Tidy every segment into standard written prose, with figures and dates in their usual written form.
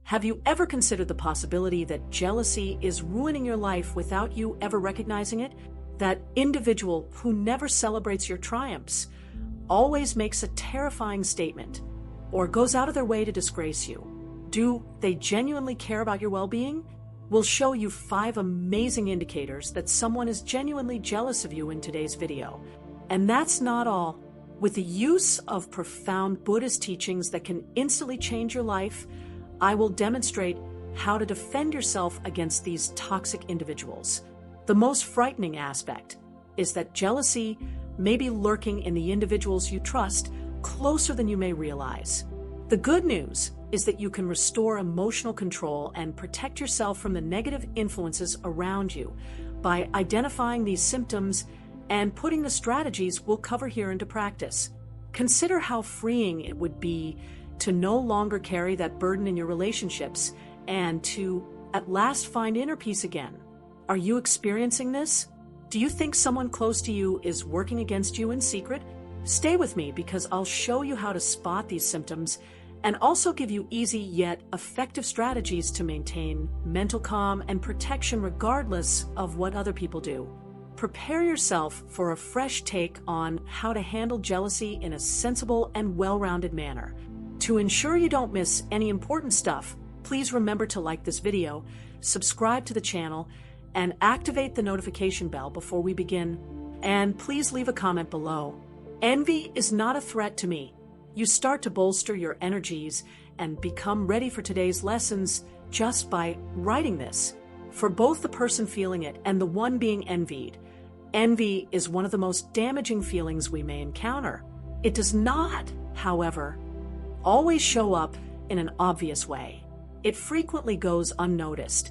Have you ever considered the possibility that jealousy is ruining your life without you ever recognizing it? That individual who never celebrates your triumphs, always makes a terrifying statement, or goes out of their way to disgrace you. Do they genuinely care about your well-being? We'll show you 5 amazing indicators that someone is genuinely jealous of you in today's video. And that's not all. With the use of profound Buddhist teachings that can instantly change your life, I will demonstrate how to defend yourself against these toxic individuals. The most frightening aspect is that jealousy may be lurking in the individuals you trust closer than you may realize. The good news is that you can restore emotional control and protect yourself from the negative influences around you by identifying these symptoms and putting the strategies we'll cover here into practice. Consider how freeing it would be to no longer carry that burden in your relationships and to, at last, find inner peace again. Are you experiencing this? Do you think someone close to you is working against you in secret? Stay with me because I'll show you how to spot these symptoms and also give you easy yet effective strategies to maintain mental calm and protection regardless of what other people do. Prepare yourself for a fresh take on how to handle jealousy in a sensible and well-rounded manner. To ensure you don't miss any important stuff, please remember to like this video, subscribe to the channel, and activate the notification bell before we begin. And please leave a comment below. Envy is not a threat to me. You start to bolster your energies and become ready for today's lessons just by writing this. For both the person feeling it and the one being envied, envy is one of the most damaging feelings we may encounter. It does not, however, always show up in an obvious way. It frequently goes unnoticed,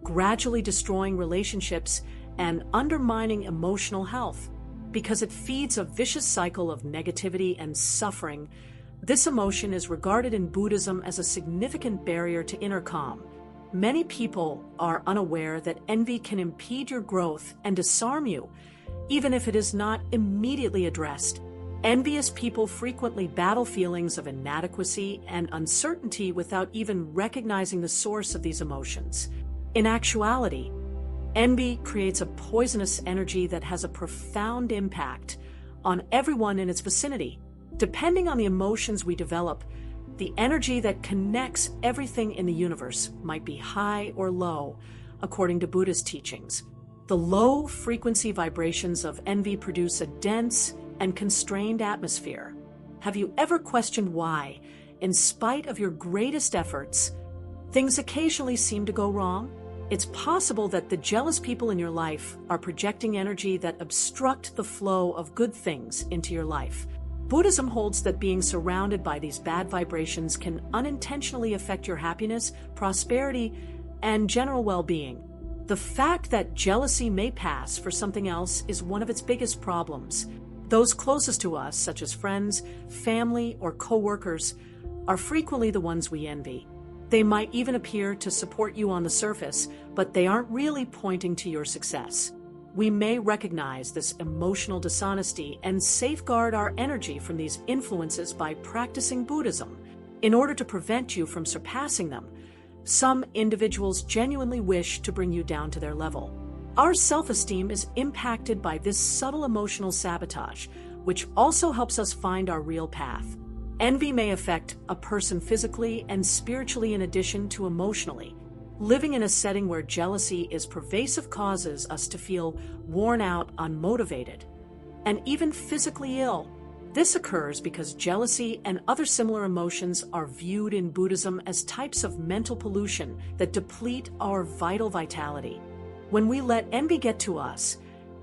gradually destroying relationships and undermining emotional health. Because it feeds a vicious cycle of negativity and suffering, this emotion is regarded in Buddhism as a significant barrier to inner calm. Many people are unaware that envy can impede your growth and disarm you, even if it is not immediately addressed. Envious people frequently battle feelings of inadequacy and uncertainty without even recognizing the source of these emotions. In actuality, envy creates a poisonous energy that has a profound impact on everyone in its vicinity. Depending on the emotions we develop, the energy that connects everything in the universe might be high or low, according to Buddhist teachings. The low-frequency vibrations of envy produce a dense and constrained atmosphere. Have you ever questioned why, in spite of your greatest efforts, things occasionally seem to go wrong? It's possible that the jealous people in your life are projecting energy that obstruct the flow of good things into your life. Buddhism holds that being surrounded by these bad vibrations can unintentionally affect your happiness, prosperity, and general well-being. The fact that jealousy may pass for something else is one of its biggest problems. Those closest to us, such as friends, family, or co-workers, are frequently the ones we envy. They might even appear to support you on the surface, but they aren't really pointing to your success. We may recognize this emotional dishonesty and safeguard our energy from these influences by practicing Buddhism. In order to prevent you from surpassing them, some individuals genuinely wish to bring you down to their level. Our self-esteem is impacted by this subtle emotional sabotage, which also helps us find our real path. Envy may affect a person physically and spiritually in addition to emotionally. Living in a setting where jealousy is pervasive causes us to feel worn out, unmotivated, and even physically ill. This occurs because jealousy and other similar emotions are viewed in Buddhism as types of mental pollution that deplete our vital vitality. When we let envy get to us,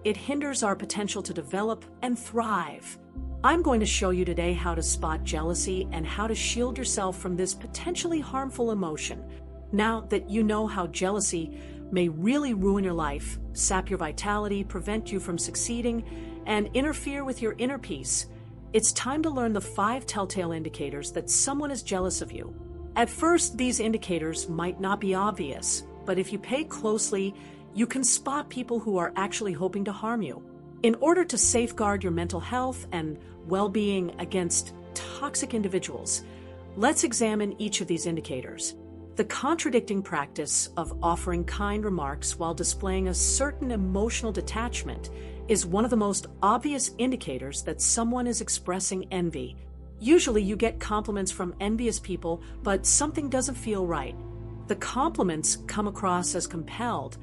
it hinders our potential to develop and thrive. I'm going to show you today how to spot jealousy and how to shield yourself from this potentially harmful emotion. Now that you know how jealousy may really ruin your life, sap your vitality, prevent you from succeeding, and interfere with your inner peace, it's time to learn the 5 telltale indicators that someone is jealous of you. At first, these indicators might not be obvious, but if you pay closely, you can spot people who are actually hoping to harm you. In order to safeguard your mental health and well-being against toxic individuals, let's examine each of these indicators. The contradicting practice of offering kind remarks while displaying a certain emotional detachment is one of the most obvious indicators that someone is expressing envy. Usually you get compliments from envious people, but something doesn't feel right. The compliments come across as compelled,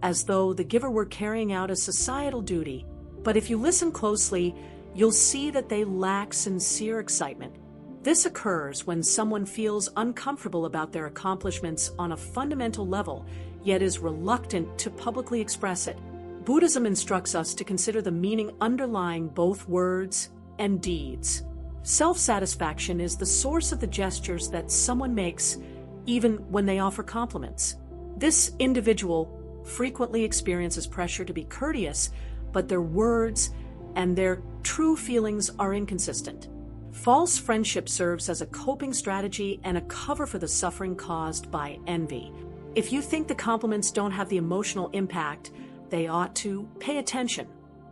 as though the giver were carrying out a societal duty. But if you listen closely, you'll see that they lack sincere excitement. This occurs when someone feels uncomfortable about their accomplishments on a fundamental level, yet is reluctant to publicly express it. Buddhism instructs us to consider the meaning underlying both words and deeds. Self-satisfaction is the source of the gestures that someone makes, even when they offer compliments. This individual frequently experiences pressure to be courteous, but their words and their true feelings are inconsistent. False friendship serves as a coping strategy and a cover for the suffering caused by envy. If you think the compliments don't have the emotional impact they ought to, pay attention.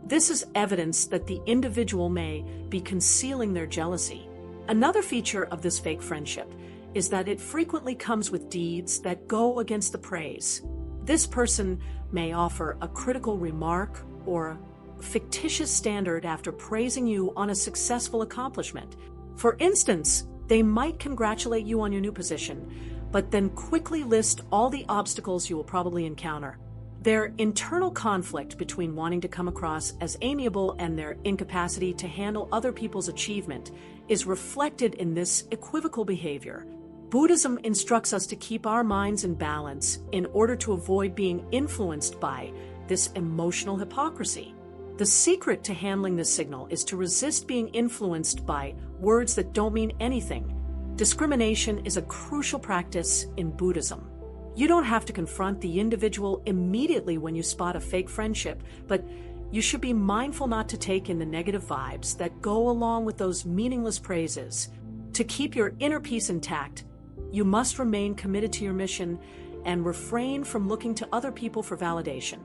This is evidence that the individual may be concealing their jealousy. Another feature of this fake friendship is that it frequently comes with deeds that go against the praise. This person may offer a critical remark or fictitious standard after praising you on a successful accomplishment. For instance, they might congratulate you on your new position, but then quickly list all the obstacles you will probably encounter. Their internal conflict between wanting to come across as amiable and their incapacity to handle other people's achievement is reflected in this equivocal behavior. Buddhism instructs us to keep our minds in balance in order to avoid being influenced by this emotional hypocrisy. The secret to handling this signal is to resist being influenced by words that don't mean anything. Discrimination is a crucial practice in Buddhism. You don't have to confront the individual immediately when you spot a fake friendship, but you should be mindful not to take in the negative vibes that go along with those meaningless praises. To keep your inner peace intact, you must remain committed to your mission and refrain from looking to other people for validation.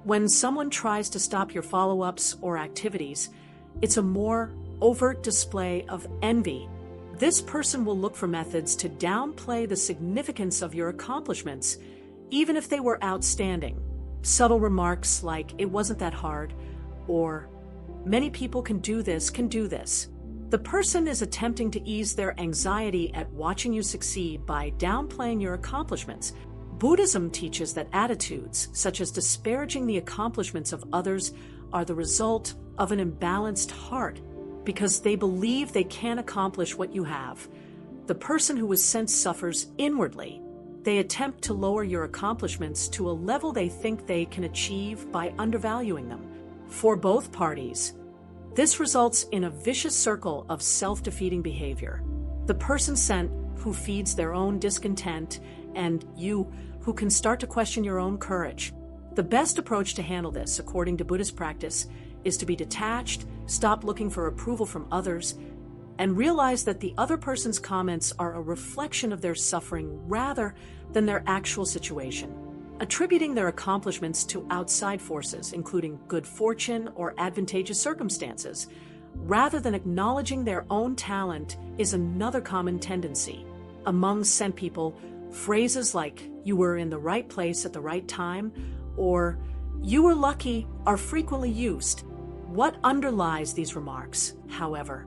When someone tries to stop your follow-ups or activities, it's a more overt display of envy. This person will look for methods to downplay the significance of your accomplishments, even if they were outstanding. Subtle remarks like, "It wasn't that hard," or "Many people can do this. The person is attempting to ease their anxiety at watching you succeed by downplaying your accomplishments. Buddhism teaches that attitudes, such as disparaging the accomplishments of others, are the result of an imbalanced heart, because they believe they can't accomplish what you have. The person who is sensed suffers inwardly. They attempt to lower your accomplishments to a level they think they can achieve by undervaluing them. For both parties, this results in a vicious circle of self-defeating behavior. The person sent who feeds their own discontent, and you who can start to question your own courage. The best approach to handle this, according to Buddhist practice, is to be detached, stop looking for approval from others, and realize that the other person's comments are a reflection of their suffering rather than their actual situation. Attributing their accomplishments to outside forces, including good fortune or advantageous circumstances, rather than acknowledging their own talent, is another common tendency. Among Zen people, phrases like "you were in the right place at the right time" or "you were lucky" are frequently used. What underlies these remarks, however,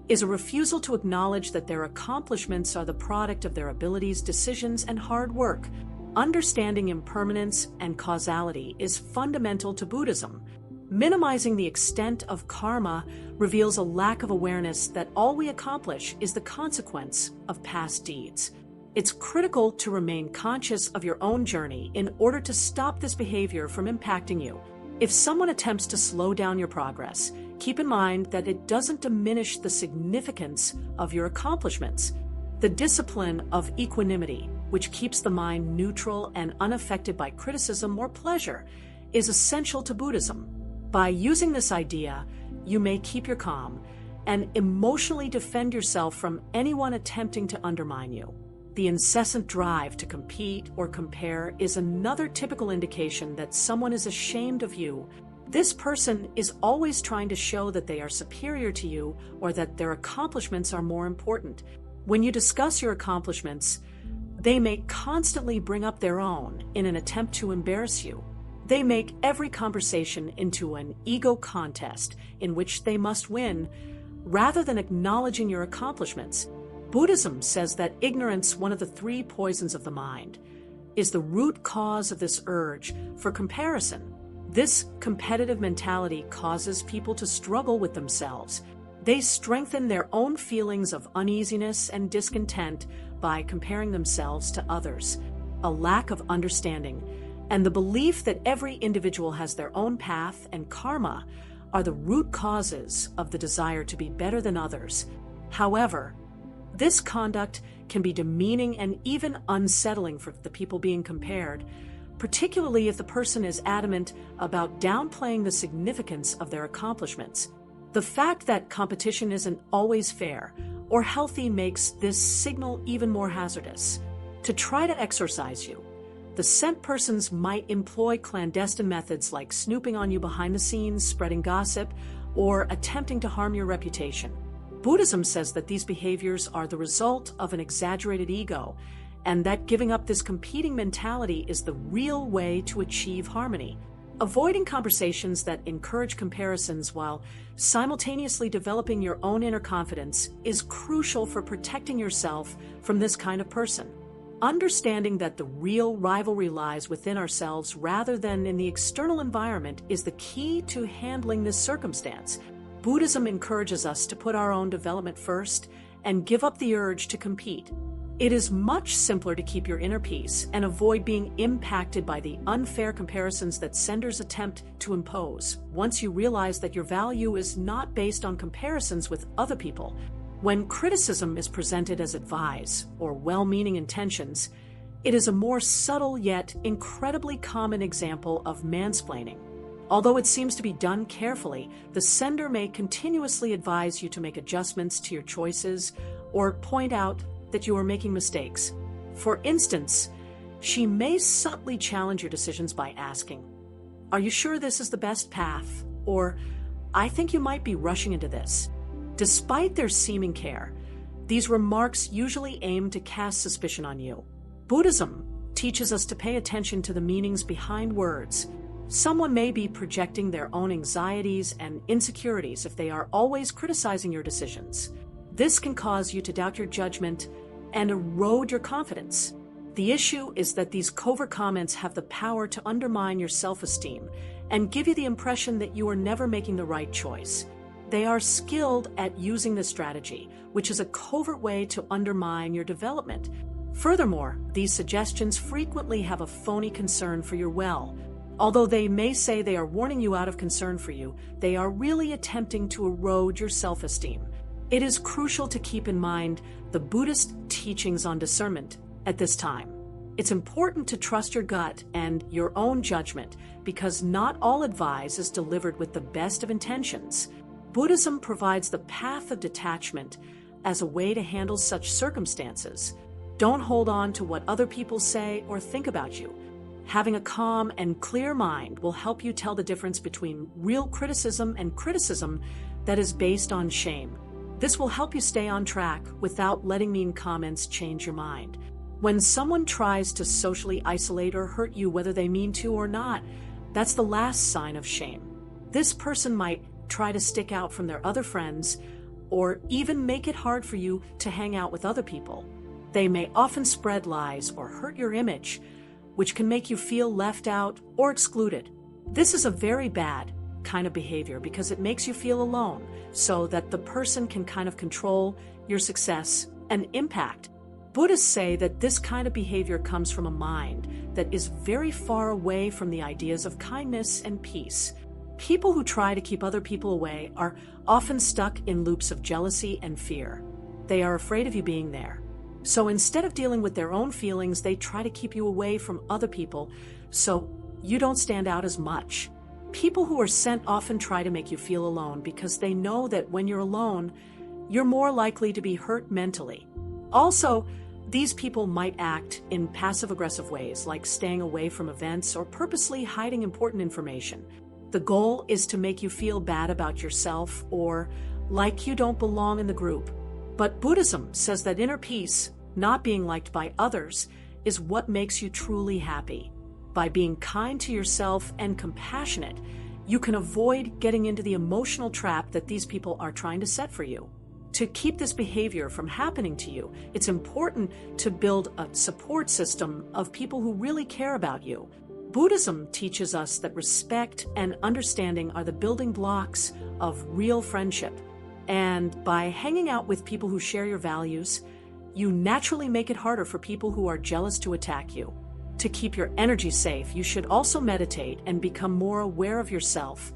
is a refusal to acknowledge that their accomplishments are the product of their abilities, decisions, and hard work. Understanding impermanence and causality is fundamental to Buddhism. Minimizing the extent of karma reveals a lack of awareness that all we accomplish is the consequence of past deeds. It's critical to remain conscious of your own journey in order to stop this behavior from impacting you. If someone attempts to slow down your progress, keep in mind that it doesn't diminish the significance of your accomplishments. The discipline of equanimity, which keeps the mind neutral and unaffected by criticism or pleasure, is essential to Buddhism. By using this idea, you may keep your calm and emotionally defend yourself from anyone attempting to undermine you. The incessant drive to compete or compare is another typical indication that someone is ashamed of you. This person is always trying to show that they are superior to you or that their accomplishments are more important. When you discuss your accomplishments, They may constantly bring up their own in an attempt to embarrass you. They make every conversation into an ego contest in which they must win, rather than acknowledging your accomplishments. Buddhism says that ignorance, one of the three poisons of the mind, is the root cause of this urge for comparison. This competitive mentality causes people to struggle with themselves. They strengthen their own feelings of uneasiness and discontent by comparing themselves to others. A lack of understanding and the belief that every individual has their own path and karma are the root causes of the desire to be better than others. However, this conduct can be demeaning and even unsettling for the people being compared, particularly if the person is adamant about downplaying the significance of their accomplishments. The fact that competition isn't always fair or healthy makes this signal even more hazardous. To try to exorcise you, the sent persons might employ clandestine methods like snooping on you behind the scenes, spreading gossip, or attempting to harm your reputation. Buddhism says that these behaviors are the result of an exaggerated ego, and that giving up this competing mentality is the real way to achieve harmony. Avoiding conversations that encourage comparisons while simultaneously developing your own inner confidence is crucial for protecting yourself from this kind of person. Understanding that the real rivalry lies within ourselves rather than in the external environment is the key to handling this circumstance. Buddhism encourages us to put our own development first and give up the urge to compete. It is much simpler to keep your inner peace and avoid being impacted by the unfair comparisons that senders attempt to impose. Once you realize that your value is not based on comparisons with other people, when criticism is presented as advice or well-meaning intentions, it is a more subtle yet incredibly common example of mansplaining. Although it seems to be done carefully, the sender may continuously advise you to make adjustments to your choices or point out that you are making mistakes. For instance, she may subtly challenge your decisions by asking, "Are you sure this is the best path?" Or, "I think you might be rushing into this." Despite their seeming care, these remarks usually aim to cast suspicion on you. Buddhism teaches us to pay attention to the meanings behind words. Someone may be projecting their own anxieties and insecurities if they are always criticizing your decisions. This can cause you to doubt your judgment and erode your confidence. The issue is that these covert comments have the power to undermine your self-esteem and give you the impression that you are never making the right choice. They are skilled at using this strategy, which is a covert way to undermine your development. Furthermore, these suggestions frequently have a phony concern for your well. Although they may say they are warning you out of concern for you, they are really attempting to erode your self-esteem. It is crucial to keep in mind the Buddhist teachings on discernment at this time. It's important to trust your gut and your own judgment because not all advice is delivered with the best of intentions. Buddhism provides the path of detachment as a way to handle such circumstances. Don't hold on to what other people say or think about you. Having a calm and clear mind will help you tell the difference between real criticism and criticism that is based on shame. This will help you stay on track without letting mean comments change your mind. When someone tries to socially isolate or hurt you, whether they mean to or not, that's the last sign of shame. This person might try to stick out from their other friends or even make it hard for you to hang out with other people. They may often spread lies or hurt your image, which can make you feel left out or excluded. This is a very bad kind of behavior because it makes you feel alone, so that the person can kind of control your success and impact. Buddhists say that this kind of behavior comes from a mind that is very far away from the ideas of kindness and peace. People who try to keep other people away are often stuck in loops of jealousy and fear. They are afraid of you being there. So instead of dealing with their own feelings, they try to keep you away from other people so you don't stand out as much. People who are sent often try to make you feel alone because they know that when you're alone, you're more likely to be hurt mentally. Also, these people might act in passive-aggressive ways, like staying away from events or purposely hiding important information. The goal is to make you feel bad about yourself or like you don't belong in the group. But Buddhism says that inner peace not being liked by others, is what makes you truly happy. By being kind to yourself and compassionate, you can avoid getting into the emotional trap that these people are trying to set for you. To keep this behavior from happening to you, it's important to build a support system of people who really care about you. Buddhism teaches us that respect and understanding are the building blocks of real friendship. And by hanging out with people who share your values, you naturally make it harder for people who are jealous to attack you. To keep your energy safe, you should also meditate and become more aware of yourself,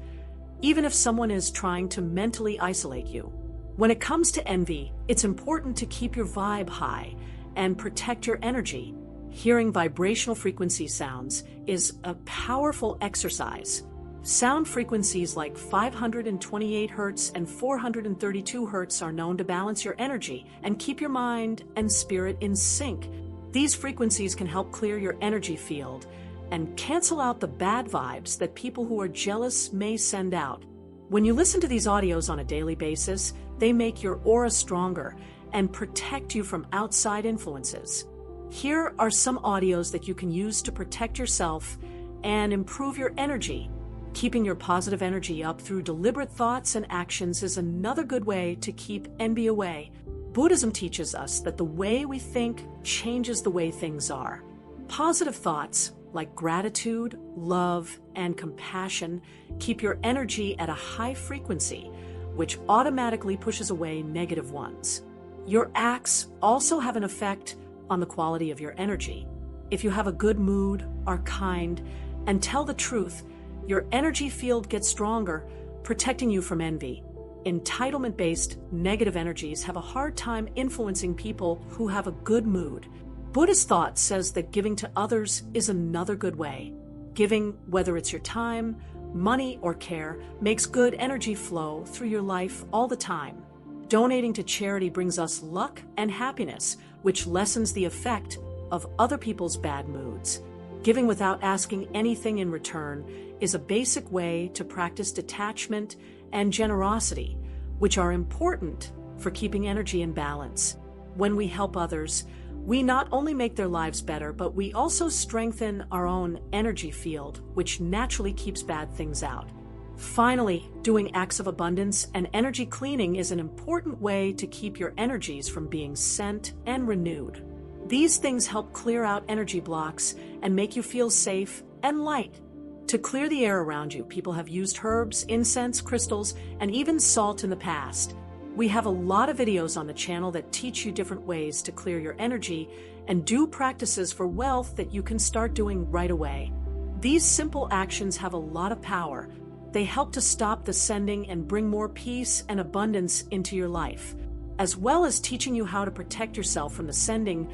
even if someone is trying to mentally isolate you. When it comes to envy, it's important to keep your vibe high and protect your energy. Hearing vibrational frequency sounds is a powerful exercise. Sound frequencies like 528 Hz and 432 Hz are known to balance your energy and keep your mind and spirit in sync. These frequencies can help clear your energy field and cancel out the bad vibes that people who are jealous may send out. When you listen to these audios on a daily basis, they make your aura stronger and protect you from outside influences. Here are some audios that you can use to protect yourself and improve your energy. Keeping your positive energy up through deliberate thoughts and actions is another good way to keep envy away. Buddhism teaches us that the way we think changes the way things are. Positive thoughts like gratitude, love, and compassion keep your energy at a high frequency, which automatically pushes away negative ones. Your acts also have an effect on the quality of your energy. If you have a good mood, are kind, and tell the truth, your energy field gets stronger, protecting you from envy. Entitlement-based negative energies have a hard time influencing people who have a good mood. Buddhist thought says that giving to others is another good way. Giving, whether it's your time, money, or care, makes good energy flow through your life all the time. Donating to charity brings us luck and happiness, which lessens the effect of other people's bad moods. Giving without asking anything in return is a basic way to practice detachment and generosity, which are important for keeping energy in balance. When we help others, we not only make their lives better, but we also strengthen our own energy field, which naturally keeps bad things out. Finally, doing acts of abundance and energy cleaning is an important way to keep your energies from being sent and renewed. These things help clear out energy blocks and make you feel safe and light. To clear the air around you, people have used herbs, incense, crystals, and even salt in the past. We have a lot of videos on the channel that teach you different ways to clear your energy and do practices for wealth that you can start doing right away. These simple actions have a lot of power. They help to stop the sending and bring more peace and abundance into your life. As well as teaching you how to protect yourself from the sending,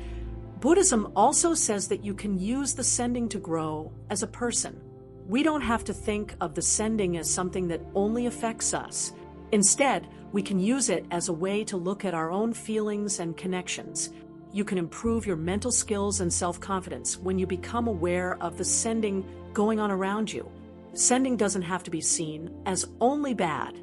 Buddhism also says that you can use the sending to grow as a person. We don't have to think of the sending as something that only affects us. Instead, we can use it as a way to look at our own feelings and connections. You can improve your mental skills and self-confidence when you become aware of the sending going on around you. Sending doesn't have to be seen as only bad.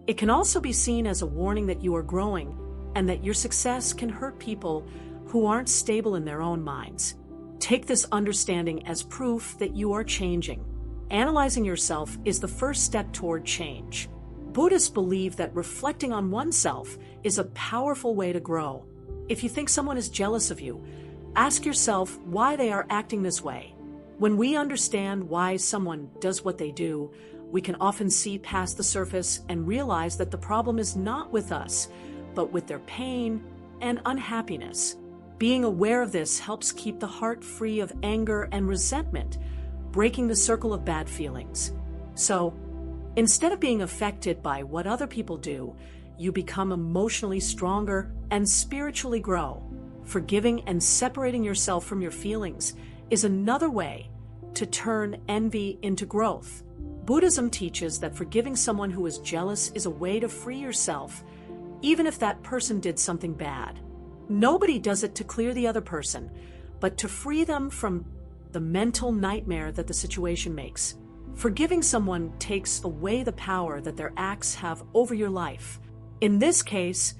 It can also be seen as a warning that you are growing and that your success can hurt people who aren't stable in their own minds. Take this understanding as proof that you are changing. Analyzing yourself is the first step toward change. Buddhists believe that reflecting on oneself is a powerful way to grow. If you think someone is jealous of you, ask yourself why they are acting this way. When we understand why someone does what they do, we can often see past the surface and realize that the problem is not with us, but with their pain and unhappiness. Being aware of this helps keep the heart free of anger and resentment, breaking the circle of bad feelings. So, instead of being affected by what other people do, you become emotionally stronger and spiritually grow. Forgiving and separating yourself from your feelings is another way to turn envy into growth. Buddhism teaches that forgiving someone who is jealous is a way to free yourself, even if that person did something bad. Nobody does it to clear the other person, but to free them from the mental nightmare that the situation makes. Forgiving someone takes away the power that their acts have over your life. In this case,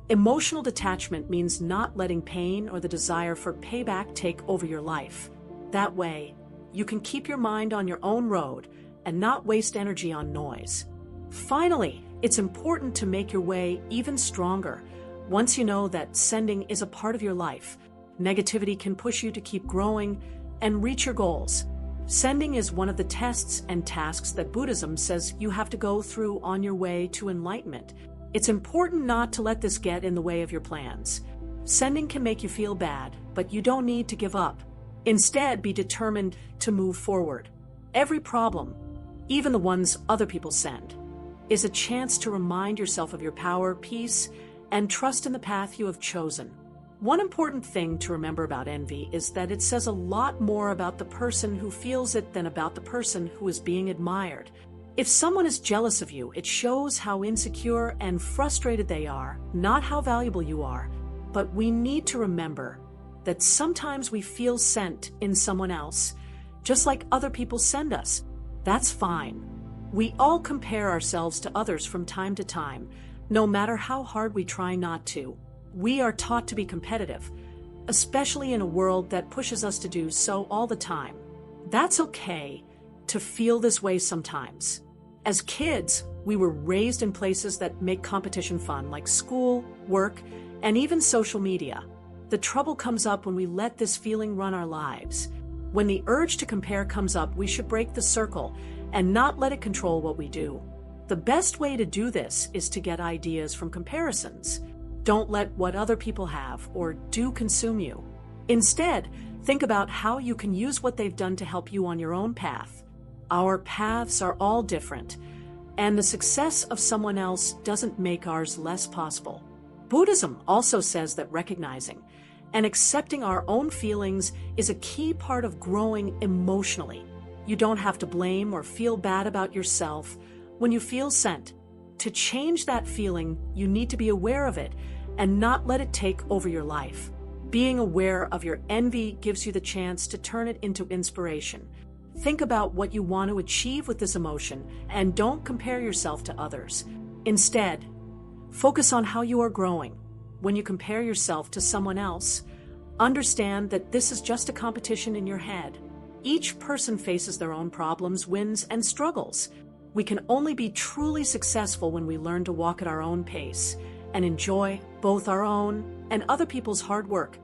Emotional detachment means not letting pain or the desire for payback take over your life. That way, you can keep your mind on your own road and not waste energy on noise. Finally, it's important to make your way even stronger. Once you know that sending is a part of your life, negativity can push you to keep growing and reach your goals. Sending is one of the tests and tasks that Buddhism says you have to go through on your way to enlightenment. It's important not to let this get in the way of your plans. Sending can make you feel bad, but you don't need to give up. Instead, be determined to move forward. Every problem, even the ones other people send, is a chance to remind yourself of your power, peace, and trust in the path you have chosen. One important thing to remember about envy is that it says a lot more about the person who feels it than about the person who is being admired. If someone is jealous of you, it shows how insecure and frustrated they are, not how valuable you are. But we need to remember that sometimes we feel sent in someone else, just like other people send us. That's fine. We all compare ourselves to others from time to time, no matter how hard we try not to. We are taught to be competitive, especially in a world that pushes us to do so all the time. That's okay to feel this way sometimes. As kids, we were raised in places that make competition fun, like school, work, and even social media. The trouble comes up when we let this feeling run our lives. When the urge to compare comes up, we should break the circle and not let it control what we do. The best way to do this is to get ideas from comparisons. Don't let what other people have or do consume you. Instead, think about how you can use what they've done to help you on your own path. Our paths are all different, and the success of someone else doesn't make ours less possible. Buddhism also says that recognizing and accepting our own feelings is a key part of growing emotionally. You don't have to blame or feel bad about yourself when you feel sent. To change that feeling, you need to be aware of it and not let it take over your life. Being aware of your envy gives you the chance to turn it into inspiration. Think about what you want to achieve with this emotion and don't compare yourself to others. Instead, focus on how you are growing. When you compare yourself to someone else, understand that this is just a competition in your head. Each person faces their own problems, wins, and struggles. We can only be truly successful when we learn to walk at our own pace and enjoy both our own and other people's hard work.